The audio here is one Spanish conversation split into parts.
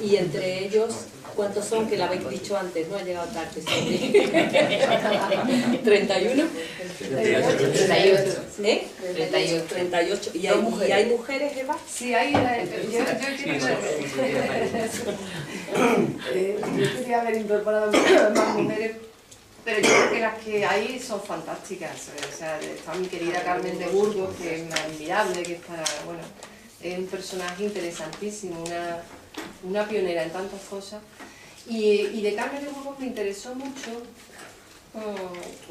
Y entre ellos, ¿cuántos son? Que lo habéis dicho antes, no ha llegado tarde. 31. 38. ¿Eh? 38. 38. ¿Y hay mujeres, Eva? Sí, hay. Yo quería haber incorporado más mujeres, pero yo creo que las que hay son fantásticas. O sea, está mi querida Carmen de Burgos, que es admirable, que está, bueno, es un personaje interesantísimo, una pionera en tantas cosas. Y de Carmen de Burgos me interesó mucho.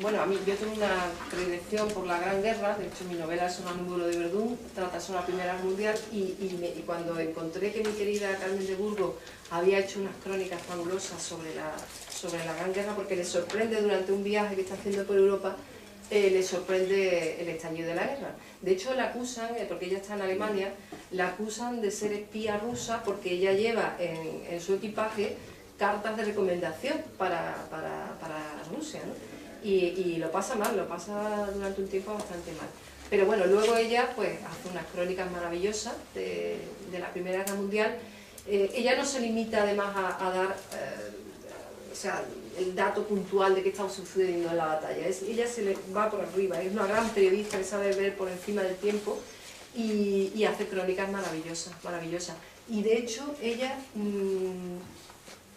Bueno, a mí yo tengo una predilección por la Gran Guerra. De hecho mi novela es un número de Verdún, trata sobre la Primera Guerra Mundial, y cuando encontré que mi querida Carmen de Burgos había hecho unas crónicas fabulosas sobre la Gran Guerra, porque le sorprende durante un viaje que está haciendo por Europa, le sorprende el estallido de la guerra. De hecho la acusan, porque ella está en Alemania, la acusan de ser espía rusa porque ella lleva en su equipaje cartas de recomendación para Rusia, ¿no? Y lo pasa mal, lo pasa durante un tiempo bastante mal. Pero bueno, luego ella pues hace unas crónicas maravillosas de la Primera Guerra Mundial. Ella no se limita además a dar o sea, el dato puntual de qué está sucediendo en la batalla. Ella se le va por arriba, es una gran periodista que sabe ver por encima del tiempo y hace crónicas maravillosas, maravillosas. Y de hecho ella...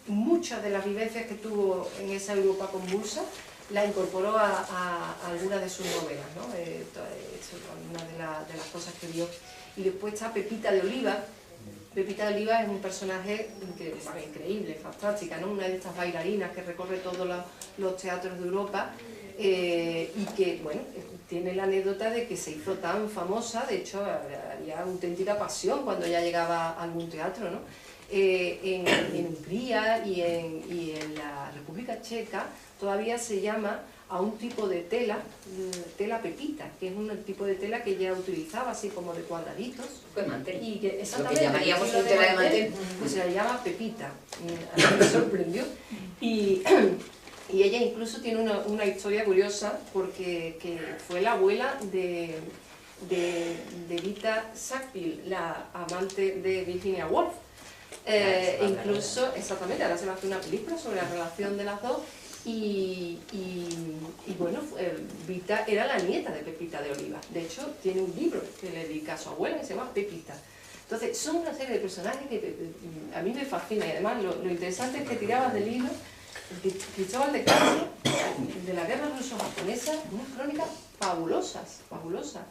muchas de las vivencias que tuvo en esa Europa convulsa la incorporó a algunas de sus novelas, ¿no? Eso es una de las cosas que vio. Y después está Pepita de Oliva. Pepita de Oliva es un personaje increíble, fantástica, ¿no? Una de estas bailarinas que recorre todos los teatros de Europa y que, bueno, tiene la anécdota de que se hizo tan famosa. De hecho había auténtica pasión cuando ella llegaba a algún teatro, ¿no? En Hungría y en la República Checa todavía se llama a un tipo de tela, tela pepita, que es un tipo de tela que ella utilizaba así como de cuadraditos. Pues mantel. Y que, lo que llamaríamos un tela de mantel. Pues se la llama pepita. A mí me sorprendió. Y ella incluso tiene una historia curiosa porque que fue la abuela de Rita Sackville, la amante de Virginia Woolf. Incluso, exactamente, ahora se va a hacer una película sobre la relación de las dos y bueno, Rita era la nieta de Pepita de Oliva. De hecho, tiene un libro que le dedica a su abuela que se llama Pepita. Entonces, son una serie de personajes que a mí me fascina y además lo interesante es que tirabas del libro Cristóbal de Castro, de la guerra ruso-japonesa, unas crónicas fabulosas, fabulosas.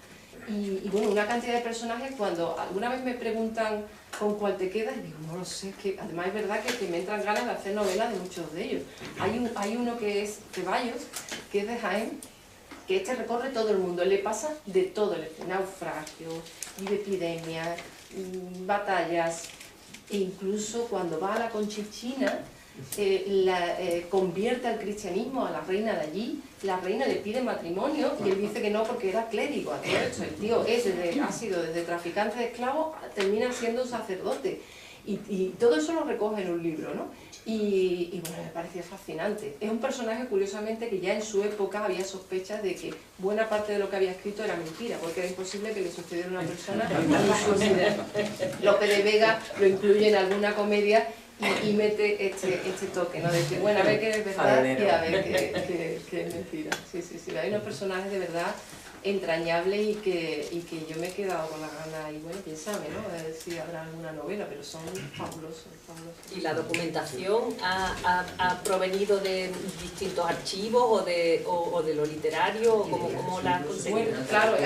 Y bueno, una cantidad de personajes. Cuando alguna vez me preguntan con cuál te quedas, y digo, no lo sé, que además es verdad que me entran ganas de hacer novelas de muchos de ellos. Hay uno que es Ceballos, que es de Jaén, que este recorre todo el mundo, le pasa de todo, naufragios, vive epidemias, batallas, e incluso cuando va a la Conchichina, convierte al cristianismo a la reina de allí. La reina le pide matrimonio y él dice que no porque era clérigo. A todo esto, el tío ha sido desde traficante de esclavos, termina siendo sacerdote. Y todo eso lo recoge en un libro, ¿no? Y bueno, me parecía fascinante. Es un personaje, curiosamente, que ya en su época había sospechas de que buena parte de lo que había escrito era mentira, porque era imposible que le sucediera a una persona. Lope de Vega lo incluye en alguna comedia y mete este toque, ¿no? De decir, bueno, a ver qué es verdad y a ver qué es mentira. Sí, sí, sí. Hay unos personajes de verdad entrañables y que yo me he quedado con la gana y bueno, quién sabe, ¿no? A ver si habrá alguna novela, pero son fabulosos, fabulosos. ¿Y la documentación ha provenido de distintos archivos o de lo literario? ¿O cómo la has conseguido? Bueno, claro,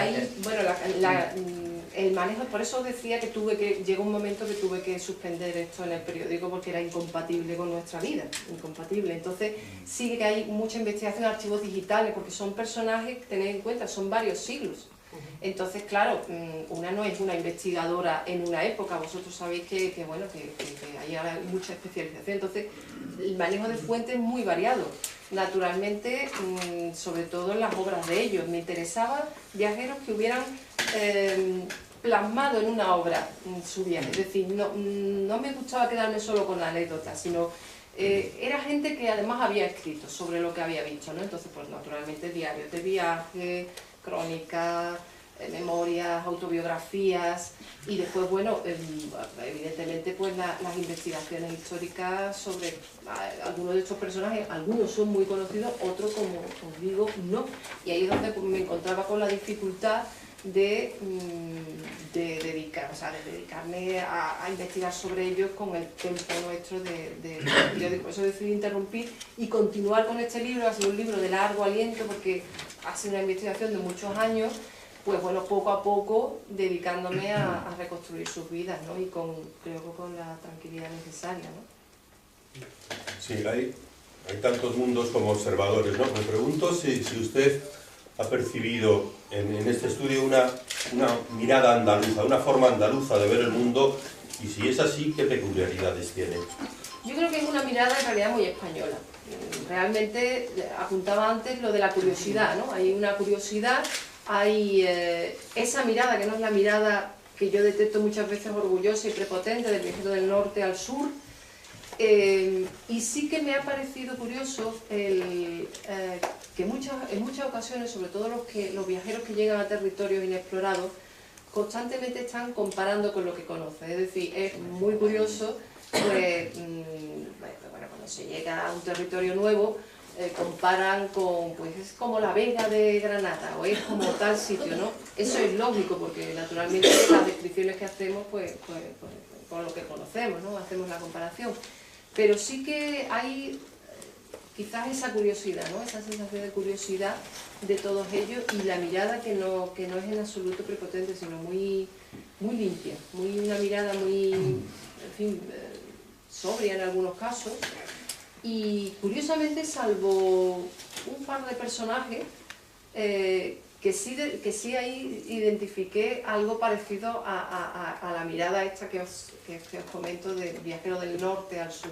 el manejo, por eso decía que llegó un momento que tuve que suspender esto en el periódico porque era incompatible con nuestra vida, incompatible. Entonces sí que hay mucha investigación en archivos digitales porque son personajes, tened en cuenta, son varios siglos. Entonces, claro, una no es una investigadora en una época, vosotros sabéis que hay ahora mucha especialización, entonces el manejo de fuentes es muy variado. Naturalmente, sobre todo en las obras de ellos, me interesaba viajeros que hubieran plasmado en una obra su viaje, es decir, no me gustaba quedarme solo con la anécdota, sino era gente que además había escrito sobre lo que había visto, ¿no? Entonces, pues naturalmente diarios de viaje, crónicas, memorias, autobiografías, y después, bueno, evidentemente pues las investigaciones históricas sobre algunos de estos personajes. Algunos son muy conocidos, otros, como os digo, no. Y ahí es donde me encontraba con la dificultad de dedicarme a investigar sobre ellos con el tiempo nuestro del periódico. Por eso decidí interrumpir y continuar con este libro. Ha sido un libro de largo aliento porque ha sido una investigación de muchos años, pues bueno, poco a poco dedicándome a reconstruir sus vidas, ¿no? Y creo que con la tranquilidad necesaria, ¿no? Sí, hay tantos mundos como observadores, ¿no? Me pregunto si usted ha percibido en este estudio una mirada andaluza, una forma andaluza de ver el mundo, y si es así, ¿qué peculiaridades tiene? Yo creo que es una mirada en realidad muy española. Realmente, apuntaba antes lo de la curiosidad, ¿no? Hay una curiosidad, hay esa mirada que no es la mirada que yo detecto muchas veces orgullosa y prepotente del viajero del norte al sur. Y sí que me ha parecido curioso que en muchas ocasiones, sobre todo los viajeros que llegan a territorios inexplorados, constantemente están comparando con lo que conocen. Es decir, es muy curioso, pues, bueno, cuando se llega a un territorio nuevo, comparan con, pues es como la Vega de Granada, o es como tal sitio, ¿no? Eso es lógico, porque naturalmente las descripciones que hacemos, pues con lo que conocemos, ¿no? Hacemos la comparación. Pero sí que hay quizás esa curiosidad, ¿no? Esa sensación de curiosidad de todos ellos, y la mirada que no es en absoluto prepotente, sino muy limpia, una mirada muy, en fin, sobria en algunos casos. Y curiosamente, salvo un par de personajes, que sí ahí identifiqué algo parecido a la mirada esta que os comento, del viajero del norte al sur.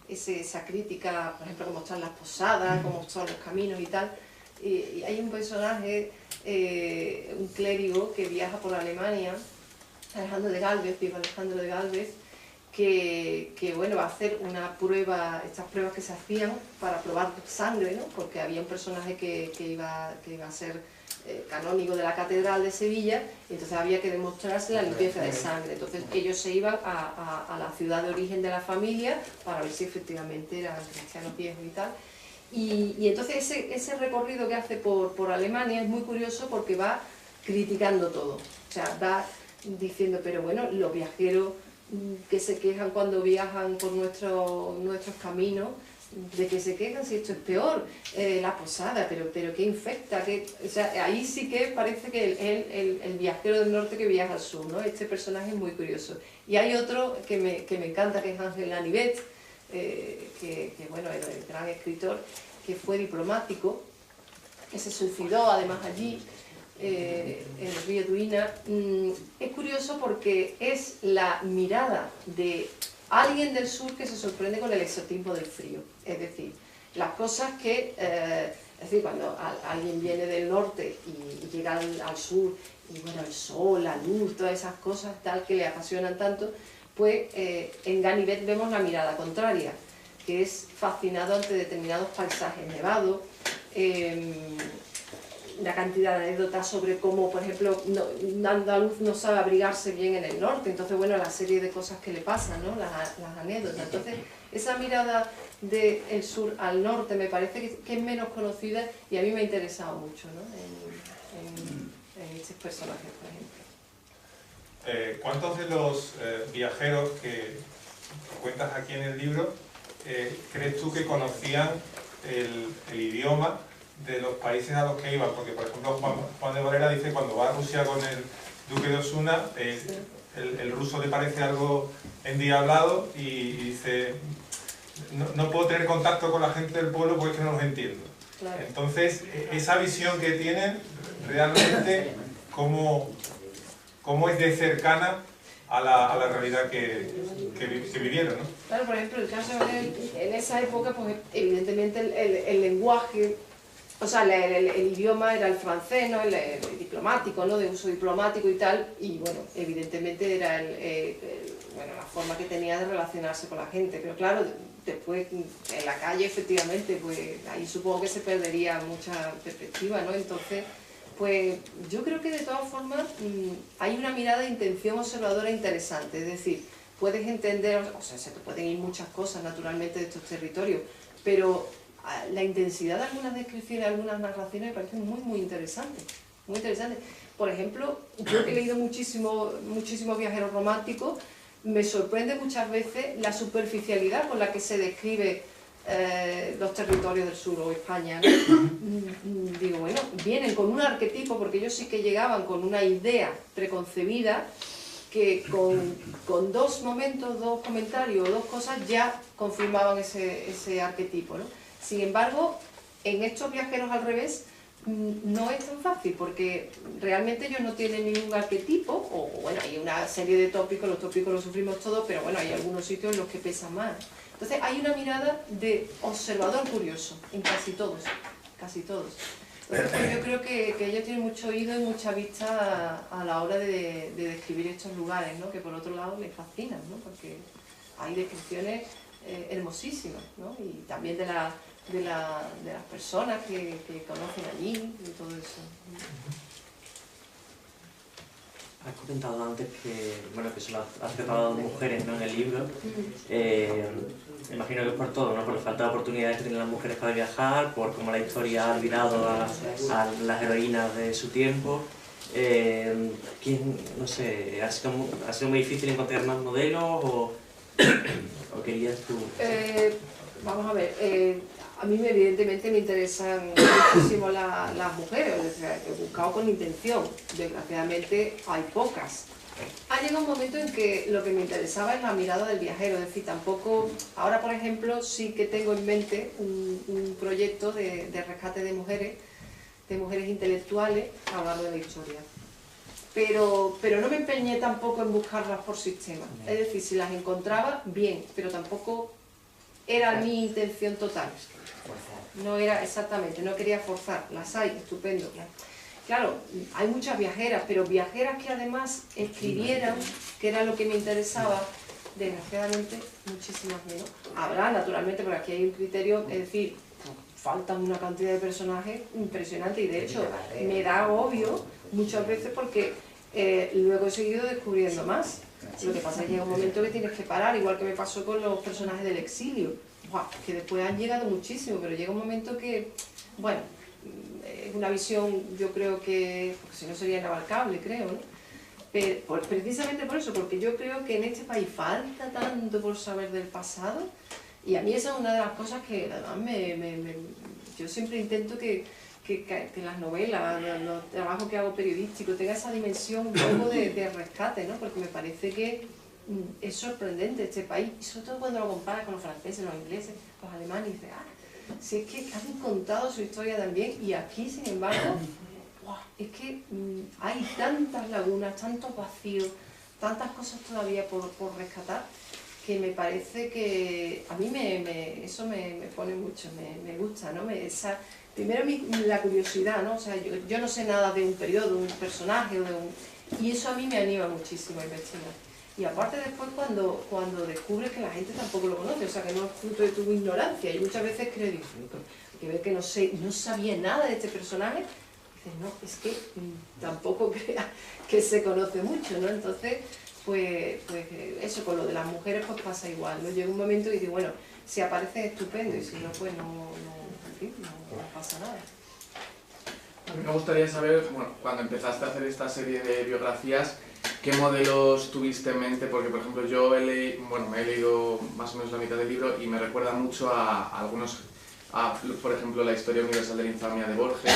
Esa crítica, por ejemplo, cómo están las posadas, cómo son los caminos y tal. Y hay un personaje, un clérigo que viaja por Alemania, Alejandro de Gálvez, viva Alejandro de Gálvez, que bueno, va a hacer una prueba, estas pruebas que se hacían para probar sangre, ¿no? Porque había un personaje que iba a ser canónigo de la Catedral de Sevilla, y entonces había que demostrarse la limpieza de sangre. Entonces ellos se iban a la ciudad de origen de la familia para ver si efectivamente eran cristianos viejos y tal. Y entonces ese recorrido que hace por Alemania es muy curioso, porque va criticando todo. O sea, va diciendo, pero bueno, los viajeros que se quejan cuando viajan por nuestros caminos, de que se quejan si esto es peor, la posada, pero ¿qué infecta? O sea, ahí sí que parece que el viajero del norte que viaja al sur, ¿no? Este personaje es muy curioso. Y hay otro que me encanta, que es Ángel Ganivet, que bueno, era el gran escritor, que fue diplomático, que se suicidó además allí, en el río Duina. Es curioso porque es la mirada de alguien del sur que se sorprende con el exotismo del frío. Es decir, las cosas que, es decir, cuando alguien viene del norte y llega al sur, y bueno, el sol, la luz, todas esas cosas tal que le apasionan tanto, pues en Ganivet vemos la mirada contraria, que es fascinado ante determinados paisajes nevados. Una cantidad de anécdotas sobre cómo, por ejemplo, un andaluz no sabe abrigarse bien en el norte, entonces, bueno, la serie de cosas que le pasan, ¿no? Las anécdotas. Entonces, esa mirada del sur al norte me parece que es menos conocida, y a mí me ha interesado mucho, ¿no? en estos personajes, por ejemplo. ¿Cuántos de los viajeros que cuentas aquí en el libro crees tú que conocían el idioma de los países a los que iban? Porque, por ejemplo, Juan de Valera dice, cuando va a Rusia con el duque de Osuna, el ruso le parece algo endiablado, y dice, no puedo tener contacto con la gente del pueblo porque es que no los entiendo. Claro. Entonces, esa visión que tienen, realmente, ¿cómo es de cercana a la realidad que vivieron, ¿no? Claro, por ejemplo, el caso de él, en esa época, pues evidentemente el lenguaje, o sea, el idioma era el francés, ¿no? El diplomático, ¿no? De uso diplomático y tal, y bueno, evidentemente era bueno, la forma que tenía de relacionarse con la gente. Pero claro, después en la calle, efectivamente, pues ahí supongo que se perdería mucha perspectiva, ¿no? Entonces, Pues yo creo que de todas formas hay una mirada de intención observadora interesante, es decir, puedes entender, o sea, se te pueden ir muchas cosas naturalmente de estos territorios, pero la intensidad de algunas descripciones, algunas narraciones me parecen muy interesantes, muy interesantes. Por ejemplo, yo que he leído muchísimos viajeros románticos, me sorprende muchas veces la superficialidad con la que se describe los territorios del sur o España, ¿no? Digo, bueno, vienen con un arquetipo, porque ellos sí que llegaban con una idea preconcebida que con dos momentos, dos comentarios, dos cosas ya confirmaban ese arquetipo, ¿no? Sin embargo, en estos viajeros al revés no es tan fácil, porque realmente ellos no tienen ningún arquetipo, o bueno, hay una serie de tópicos, los tópicos los sufrimos todos, pero bueno, hay algunos sitios en los que pesan más. Entonces hay una mirada de observador curioso en casi todos, casi todos. Entonces yo creo que ellos tienen mucho oído y mucha vista a la hora de describir estos lugares, ¿no? Que por otro lado les fascinan, ¿no? Porque hay descripciones hermosísimas, ¿no? Y también de las personas que conocen allí y todo eso. Has comentado antes que, bueno, que solo has tratado de mujeres, ¿no?, en el libro. Me imagino que es por todo, ¿no? Por la falta de oportunidades que tienen las mujeres para viajar, por cómo la historia ha olvidado a las heroínas de su tiempo. No sé, ¿ha sido muy difícil encontrar más modelos o querías tú? Vamos a ver, a mí evidentemente me interesan muchísimo las mujeres, o sea, he buscado con intención, desgraciadamente hay pocas. Ha llegado un momento en que lo que me interesaba es la mirada del viajero, es decir, tampoco, ahora por ejemplo sí que tengo en mente un proyecto de rescate de mujeres intelectuales a lo largo de la historia. Pero no me empeñé tampoco en buscarlas por sistema, es decir, si las encontraba, bien, pero tampoco era mi intención total. No era exactamente, no quería forzar, las hay, estupendo. Claro, hay muchas viajeras, pero viajeras que además escribieran, que era lo que me interesaba, desgraciadamente muchísimas menos. Habrá, naturalmente, porque aquí hay un criterio, es decir, faltan una cantidad de personajes impresionante y de hecho me da agobio muchas veces porque luego he seguido descubriendo más. Lo que pasa es que llega un momento que tienes que parar, igual que me pasó con los personajes del exilio, que después han llegado muchísimo, pero llega un momento que, bueno, es una visión, yo creo que, porque si no sería inabarcable, creo, ¿no? Pero, precisamente por eso, porque yo creo que en este país falta tanto por saber del pasado, y a mí esa es una de las cosas que además yo siempre intento que las novelas, los trabajos que hago periodísticos, tenga esa dimensión un poco de rescate, ¿no? Porque me parece que es sorprendente este país, y sobre todo cuando lo comparas con los franceses, los ingleses, los alemanes, y dices, si es que han contado su historia también, y aquí, sin embargo, es que hay tantas lagunas, tantos vacíos, tantas cosas todavía por rescatar, que me parece que a mí eso me pone mucho, me gusta, ¿no? Primero la curiosidad, ¿no? O sea, yo no sé nada de un periodo, de un personaje, y eso a mí me anima muchísimo a investigar. Y aparte después cuando descubres que la gente tampoco lo conoce, o sea, que no es fruto de tu ignorancia, y muchas veces creo, que ves que no sabía nada de este personaje, dices, no, es que tampoco crea que se conoce mucho, ¿no? Entonces, pues eso, con lo de las mujeres pues pasa igual, ¿no? Llega un momento y digo, bueno, si aparece estupendo, y si no, pues no pasa nada. A mí me gustaría saber, bueno, cuando empezaste a hacer esta serie de biografías, ¿qué modelos tuviste en mente? Porque, por ejemplo, yo me he leído más o menos la mitad del libro y me recuerda mucho a algunos, por ejemplo, la historia universal de la infamia de Borges,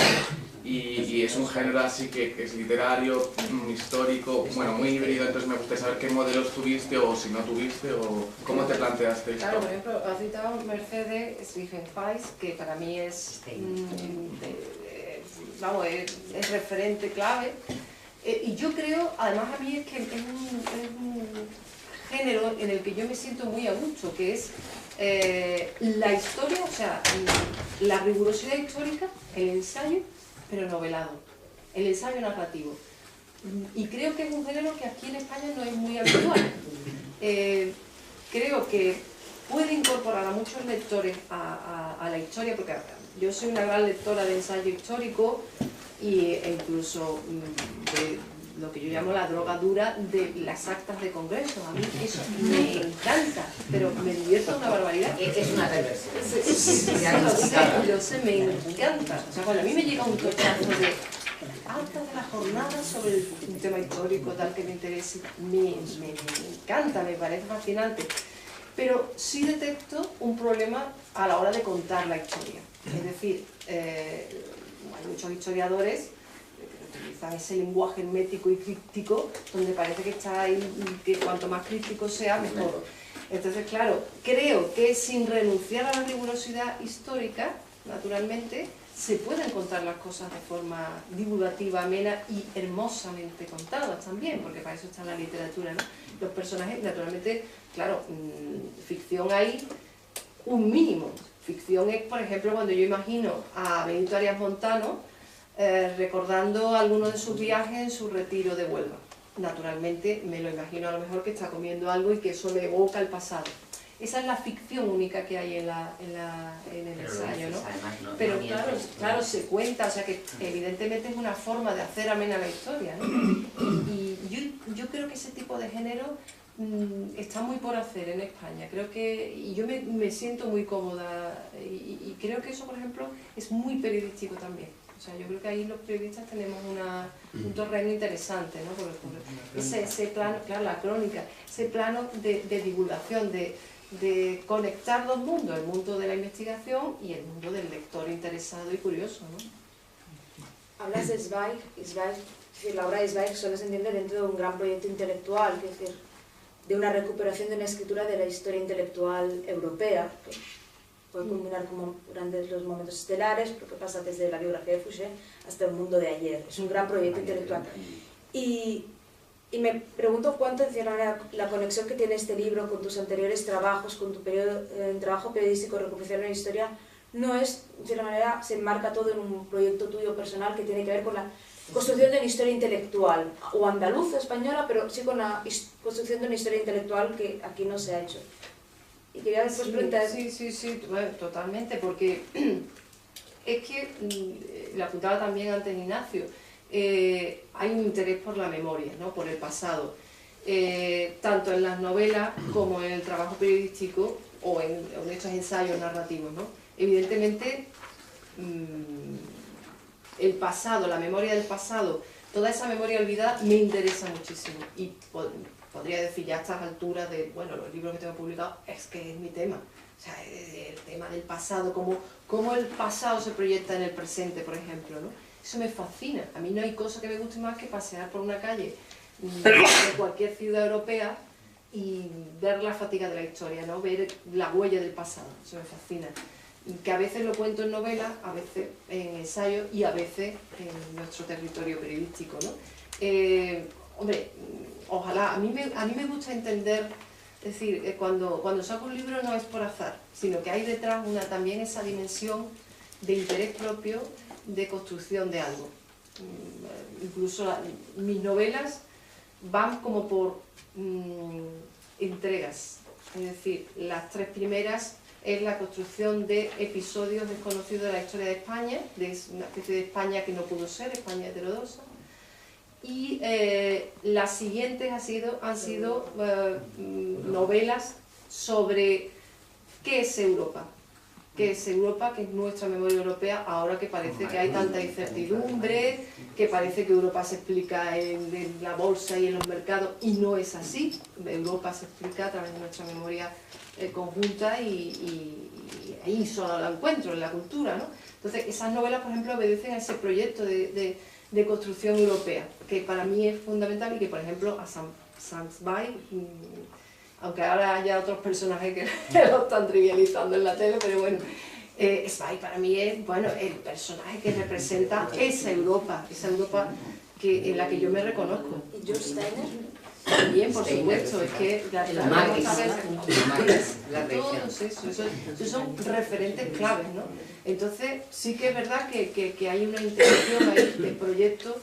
y es un género así que es literario, histórico, bueno, muy híbrido, entonces me gustaría saber qué modelos tuviste o si no tuviste o cómo te planteaste esto. Claro, por ejemplo, has citado Mercedes Stephen-Weiss, que para mí es referente clave, y yo creo, además a mí es que es un género en el que yo me siento muy a gusto, que es la historia, o sea, la rigurosidad histórica, el ensayo, pero novelado, el ensayo narrativo. Y creo que es un género que aquí en España no es muy habitual. Creo que puede incorporar a muchos lectores a la historia, porque yo soy una gran lectora de ensayo histórico, e incluso de lo que yo llamo la droga dura de las actas de congreso. A mí eso me encanta, pero me divierto una barbaridad. Es una perversión. Lo sé, me encanta. O sea, cuando a mí me llega un tochazo de actas de la jornada sobre un tema histórico tal que me interese, me encanta, me parece fascinante. Pero sí detecto un problema a la hora de contar la historia. Es decir, hay muchos historiadores que utilizan ese lenguaje hermético y críptico, donde parece que está ahí, que cuanto más críptico sea, mejor. Entonces, claro, creo que sin renunciar a la rigurosidad histórica, naturalmente, se pueden contar las cosas de forma divulgativa, amena y hermosamente contadas también, porque para eso está la literatura, ¿no? Los personajes, naturalmente, claro, ficción hay un mínimo. Ficción es, por ejemplo, cuando yo imagino a Benito Arias Montano recordando algunos de sus viajes en su retiro de Huelva. Naturalmente me lo imagino a lo mejor que está comiendo algo y que eso le evoca el pasado. Esa es la ficción única que hay en el ensayo, ¿no? Pero claro, se cuenta, o sea que evidentemente es una forma de hacer amena la historia, ¿no? Y yo creo que ese tipo de género está muy por hacer en España. Creo que, y yo me siento muy cómoda y creo que eso, por ejemplo, es muy periodístico también. O sea, yo creo que ahí los periodistas tenemos un terreno interesante, ¿no? Por ese plano, claro, la crónica, ese plano de divulgación, de conectar dos mundos, el mundo de la investigación y el mundo del lector interesado y curioso, ¿no? Hablas de Zweig, la obra de Zweig solo se entiende dentro de un gran proyecto intelectual, es decir, de una recuperación de una escritura de la historia intelectual europea, que puede culminar como durante los momentos estelares, porque pasa desde la biografía de Fouché hasta el mundo de ayer. Es un gran proyecto intelectual. Y me pregunto cuánto, en cierta manera, la conexión que tiene este libro con tus anteriores trabajos, con tu trabajo periodístico, recuperación de la historia, no es, en cierta manera, se enmarca todo en un proyecto tuyo personal que tiene que ver con la construcción de una historia intelectual, o andaluza, española, pero sí con la construcción de una historia intelectual que aquí no se ha hecho. Y quería después preguntar... Sí, bueno, totalmente, porque es que, lo apuntaba también antes Ignacio, hay un interés por la memoria, ¿no? Por el pasado, tanto en las novelas como en el trabajo periodístico o en estos ensayos narrativos, ¿no? Evidentemente, el pasado, la memoria del pasado, toda esa memoria olvidada me interesa muchísimo y podría decir ya a estas alturas de, bueno, los libros que tengo publicados, es que es mi tema. O sea, el tema del pasado, cómo el pasado se proyecta en el presente, por ejemplo, ¿no? Eso me fascina. A mí no hay cosa que me guste más que pasear por una calle de cualquier ciudad europea y ver la fatiga de la historia, ¿no? Ver la huella del pasado. Eso me fascina. Que a veces lo cuento en novela, a veces en ensayo y a veces en nuestro territorio periodístico, ¿no? Hombre, ojalá, a mí me gusta entender, es decir, cuando saco un libro no es por azar, sino que hay detrás también esa dimensión de interés propio, de construcción de algo. Incluso mis novelas van como por entregas, es decir, las 3 primeras es la construcción de episodios desconocidos de la historia de España, de una especie de España que no pudo ser, España heterodoxa, y las siguientes han sido novelas sobre qué es Europa, que es nuestra memoria europea, ahora que parece que hay tanta incertidumbre, que parece que Europa se explica en la bolsa y en los mercados, y no es así. Europa se explica a través de nuestra memoria conjunta y ahí solo la encuentro, en la cultura, ¿no? Entonces, esas novelas, por ejemplo, obedecen a ese proyecto de construcción europea, que para mí es fundamental y que, por ejemplo, a Sam Zweig, aunque ahora haya otros personajes que lo están trivializando en la tele, pero bueno, Zweig para mí es, bueno, el personaje que representa esa Europa en la que yo me reconozco. ¿Y George Steiner? También, por supuesto, es que todos esos son referentes claves, ¿no? Entonces, sí que es verdad que hay una intención ahí de proyecto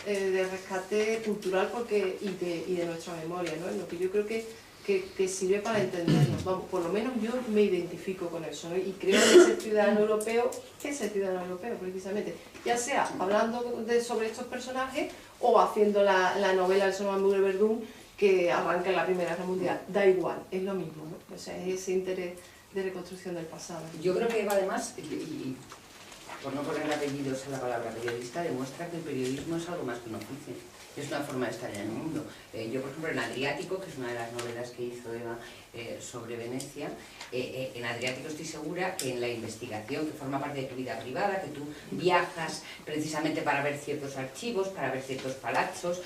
de rescate cultural y de nuestra memoria, ¿no? En lo que yo creo que que sirve para entendernos. Vamos, por lo menos yo me identifico con eso, ¿no? Y creo que ese ciudadano europeo es el ciudadano europeo, precisamente. Ya sea hablando sobre estos personajes o haciendo la novela del Sonambulo Verdún que arranca en la Primera Guerra Mundial. Da igual, es lo mismo, ¿no? O sea, es ese interés de reconstrucción del pasado. Yo creo que Eva, además, y por no poner apellidos a la palabra periodista, demuestra que el periodismo es algo más que un oficio. Es una forma de estar en el mundo. Yo, por ejemplo, en Adriático, que es una de las novelas que hizo Eva sobre Venecia, en Adriático estoy segura que en la investigación, que forma parte de tu vida privada, que tú viajas precisamente para ver ciertos archivos, para ver ciertos palacios,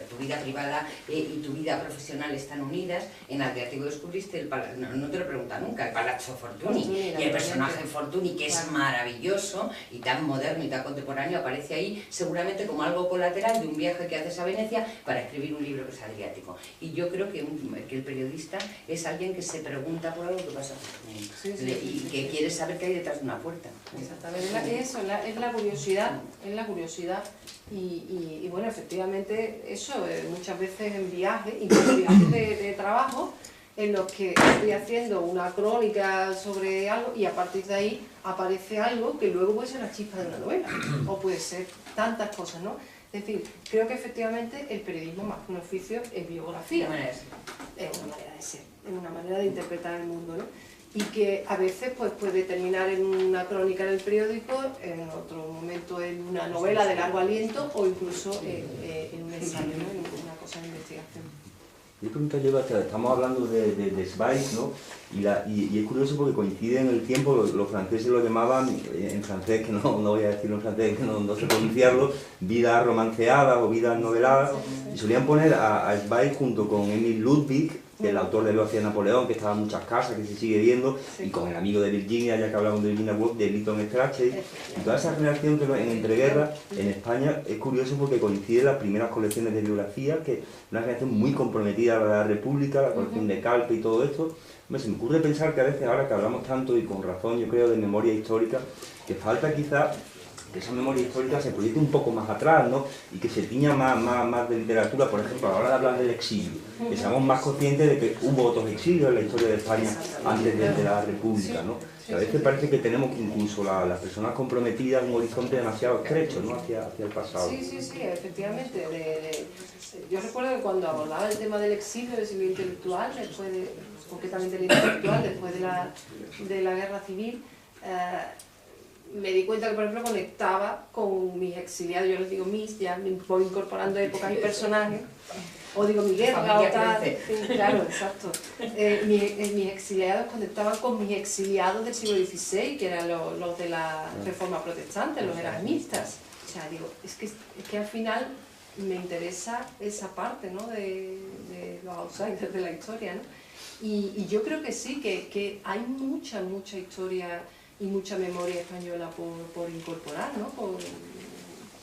tu vida privada y tu vida profesional están unidas. En Adriático descubriste, no te lo pregunta nunca, el Palazzo Fortuny, y el personaje Fortuny, que es maravilloso y tan moderno y tan contemporáneo, aparece ahí seguramente como algo colateral de un viaje que haces a Venecia para escribir un libro que es Adriático. Y yo creo que el periodista es alguien que se pregunta por algo que pasa y que quiere saber qué hay detrás de una puerta. Exactamente, eso, es la curiosidad, y bueno, efectivamente eso, muchas veces en viajes, incluso viajes de trabajo, en los que estoy haciendo una crónica sobre algo y a partir de ahí aparece algo que luego puede ser la chispa de una novela, o puede ser tantas cosas, ¿no? Es decir, creo que efectivamente el periodismo, más que un oficio, es biografía. Es una manera de ser, es una manera de interpretar el mundo, ¿no? Y que a veces pues, puede terminar en una crónica del periódico, en otro momento en una novela de largo aliento o incluso en un ensayo, ¿no? En una cosa de investigación. Yo pregunto, estamos hablando de Zweig, ¿no? Y es curioso porque coincide en el tiempo, los franceses lo llamaban, en francés, que no voy a decirlo en francés, que no sé pronunciarlo, vidas romanceadas o vidas noveladas, y solían poner a Zweig junto con Emil Ludwig, que es el autor de Lo hacía Napoleón, que estaba en muchas casas, que se sigue viendo, y con el amigo de Virginia, ya que hablamos de Virginia Woolf, de Lytton Strachey, y toda esa generación en entreguerras en España es curioso porque coincide las primeras colecciones de biografía, que una generación muy comprometida a la República, la colección de Calpe y todo esto. Se me ocurre pensar que a veces, ahora que hablamos tanto y con razón, yo creo, de memoria histórica, que falta quizá que esa memoria histórica se proyecte un poco más atrás, ¿no? Y que se tiña más de literatura, por ejemplo, a la hora de hablar del exilio, que seamos más conscientes de que hubo otros exilios en la historia de España antes de la República, ¿no? Que a veces parece que tenemos que incluso las personas comprometidas un horizonte demasiado estrecho, ¿no? hacia el pasado. Sí, efectivamente. Yo recuerdo que cuando abordaba el tema del exilio, del exilio intelectual, concretamente el intelectual, después de la guerra civil, me di cuenta que, por ejemplo, conectaba con mis exiliados, yo les digo mis, ya me voy incorporando épocas y personajes, o digo mi guerra, o tal, claro, exacto. Mis exiliados conectaban con mis exiliados del siglo XVI, que eran los de la Reforma Protestante, los erasmistas. O sea, digo, es que al final me interesa esa parte, ¿no? de los outsiders de la historia, ¿no? Y yo creo que sí, que hay mucha historia y mucha memoria española por incorporar, ¿no?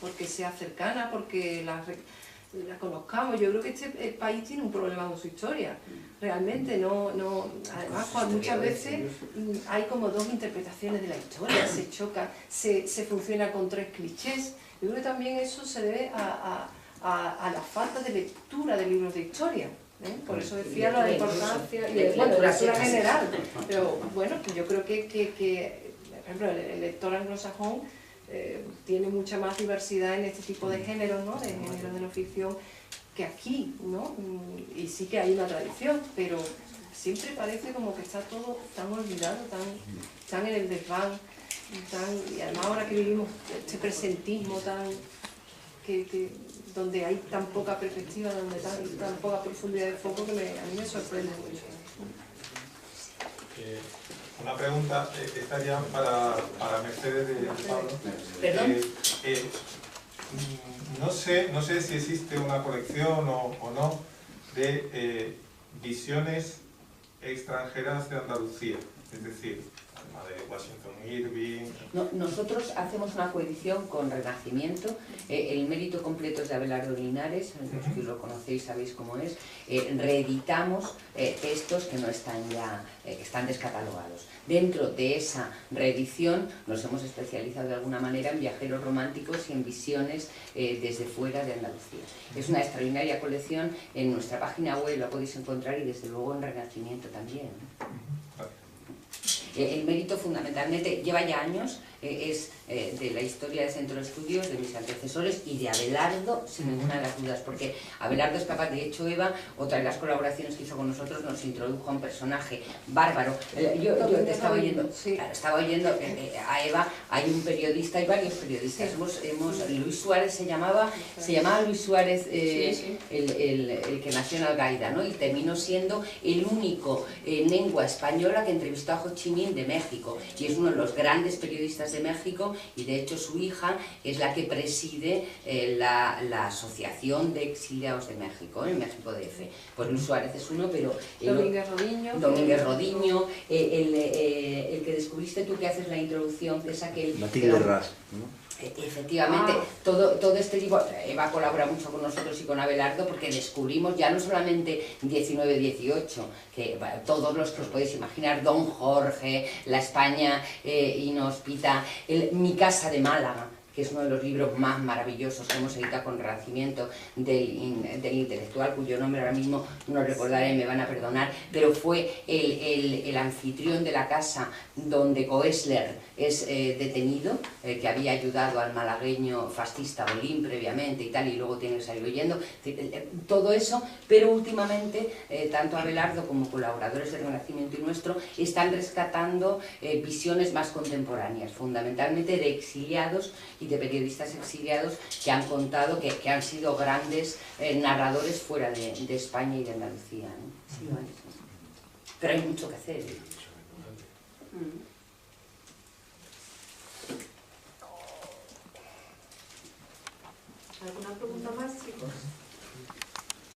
Porque sea cercana, porque la conozcamos. Yo creo que este país tiene un problema con su historia, realmente. Además, muchas veces hay como dos interpretaciones de la historia, se choca, se funciona con tres clichés. Yo creo que también eso se debe a la falta de lectura de libros de historia. Por eso decía la importancia y de lectura general. Pero bueno, yo creo que por ejemplo, el lector anglosajón tiene mucha más diversidad en este tipo de géneros, ¿no? De géneros de no ficción que aquí, ¿no? Y sí que hay una tradición, pero siempre parece como que está todo tan olvidado, tan en el desván, y además ahora que vivimos este presentismo donde hay tan poca perspectiva, donde hay tan poca profundidad de foco, que a mí me sorprende mucho. Una pregunta, esta ya para Mercedes de Pablo. ¿Perdón? No sé si existe una colección o no de visiones extranjeras de Andalucía. Es decir, tema de Washington Irving. No, nosotros hacemos una coedición con Renacimiento. El mérito completo es de Abelardo Linares, los que lo conocéis sabéis cómo es. Reeditamos textos que no están ya, que están descatalogados. Dentro de esa reedición nos hemos especializado de alguna manera en viajeros románticos y en visiones desde fuera de Andalucía. Es una extraordinaria colección, en nuestra página web la podéis encontrar y desde luego en Renacimiento también. El mérito fundamentalmente lleva ya años, es de la historia del Centro de Estudios, de mis antecesores y de Abelardo, sin ninguna de las dudas, porque Abelardo es capaz, de hecho Eva, otra de las colaboraciones que hizo con nosotros, nos introdujo a un personaje bárbaro. Yo te estaba oyendo, estaba oyendo a Eva, hay un periodista, hay varios periodistas, Luis Suárez se llamaba Luis Suárez, el que nació en Algaida, ¿no? Y terminó siendo el único en lengua española que entrevistó a Ho Chi Minh de México, y es uno de los grandes periodistas de México, y de hecho su hija es la que preside la Asociación de Exiliados de México, en México DF. Pues Luis Suárez es uno, pero... Domínguez Rodiño, el que descubriste tú que haces la introducción, que es aquel... Matilde Ras, ¿no? Efectivamente, todo este tipo, Eva colabora mucho con nosotros y con Abelardo porque descubrimos ya no solamente 19-18, que todos los que os podéis imaginar, Don Jorge, La España inhóspita, Mi casa de Málaga, que es uno de los libros más maravillosos que hemos editado con Renacimiento del intelectual, cuyo nombre ahora mismo no recordaré, me van a perdonar, pero fue el anfitrión de la casa donde Koestler es detenido, que había ayudado al malagueño fascista Bolín previamente y tal, y luego tiene que salir huyendo, todo eso, pero últimamente, tanto Abelardo como colaboradores del Renacimiento y nuestro, están rescatando visiones más contemporáneas, fundamentalmente de exiliados y de periodistas exiliados que han contado que han sido grandes narradores fuera de España y de Andalucía, ¿no? Sí, vale. Pero hay mucho que hacer. ¿Alguna pregunta más, chicos?